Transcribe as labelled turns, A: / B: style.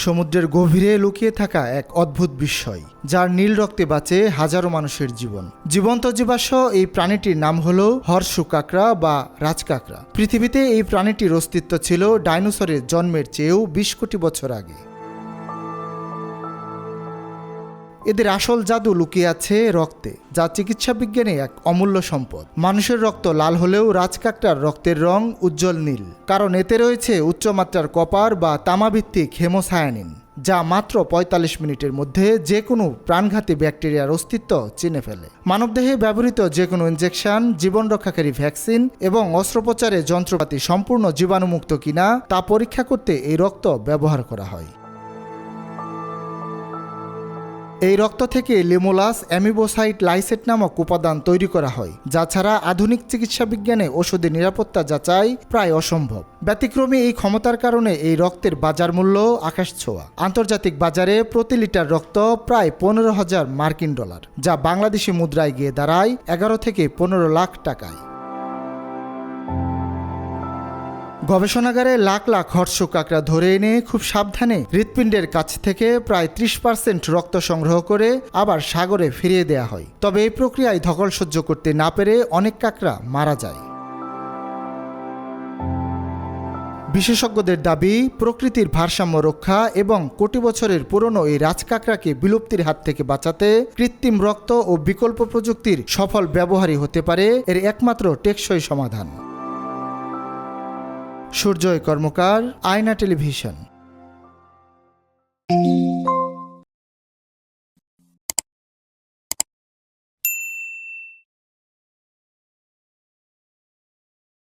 A: সমুদ্রের গভীরে লুকিয়ে থাকা এক অদ্ভুত বিস্ময়, যার নীল রক্তে বাঁচে হাজারো মানুষের জীবন। জীবন্ত জীবাশ্ম এই প্রাণীটির নাম হলো হর্ষু কাঁকড়া বা রাজকাঁকড়া। পৃথিবীতে এই প্রাণীটির অস্তিত্ব ছিল ডাইনোসরের জন্মের চেয়েও ২০ কোটি বছর আগে। এদের আসল জাদু লুকিয়ে আছে রক্তে, যা চিকিৎসা বিজ্ঞানে এক অমূল্য সম্পদ। মানুষের রক্ত লাল হলেও রাজকাঁকড়ার রক্তের রং উজ্জ্বল নীল, কারণ এতে রয়েছে উচ্চমাত্রার কপার বা তামাভিত্তিক হেমোসায়ানিন, যা মাত্র ৪৫ মিনিটের মধ্যে যে কোনো প্রাণঘাতী ব্যাকটেরিয়ার অস্তিত্ব চিনে ফেলে। মানবদেহে ব্যবহৃত যে কোনো ইনজেকশন, জীবন রক্ষাকারী ভ্যাকসিন এবং অস্ত্রোপচারের যন্ত্রপাতি সম্পূর্ণ জীবাণুমুক্ত কিনা তা পরীক্ষা করতে এই রক্ত ব্যবহার করা হয়। এই রক্ত থেকে লিমোলাস অ্যামিবোসাইট লাইসেট নামক উপাদান তৈরি করা হয়, যা ছাড়া আধুনিক চিকিৎসা বিজ্ঞানে ওষুধের নিরাপত্তা যাচাই প্রায় অসম্ভব। ব্যতিক্রমী এই ক্ষমতার কারণে এই রক্তের বাজার মূল্য আকাশ ছোঁয়া। আন্তর্জাতিক বাজারে প্রতি লিটার রক্ত প্রায় ১৫,০০০ মার্কিন ডলার, যা বাংলাদেশি মুদ্রায় গিয়ে দাঁড়ায় ১১ থেকে ১৫ লাখ টাকায়। গবেষণাগারে লাখ লাখ হর্ষু কাঁকড়া ধরে এনে খুব সাবধানে হৃৎপিণ্ডের কাছ থেকে প্রায় ৩০% রক্ত সংগ্রহ করে আবার সাগরে ফিরিয়ে দেয়া হয়। তবে এই প্রক্রিয়ায় ধকল সহ্য করতে না পেরে অনেক কাঁকড়া মারা যায়। বিশেষজ্ঞদের দাবি, প্রকৃতির ভারসাম্য রক্ষা এবং কোটি বছরের পুরনো এই রাজকাঁকড়াকে বিলুপ্তির হাত থেকে বাঁচাতে কৃত্রিম রক্ত ও বিকল্প প্রযুক্তির সফল ব্যবহারই হতে পারে এর একমাত্র টেকসই সমাধান। সূর্যয় কর্মকার, আয়না টেলিভিশন।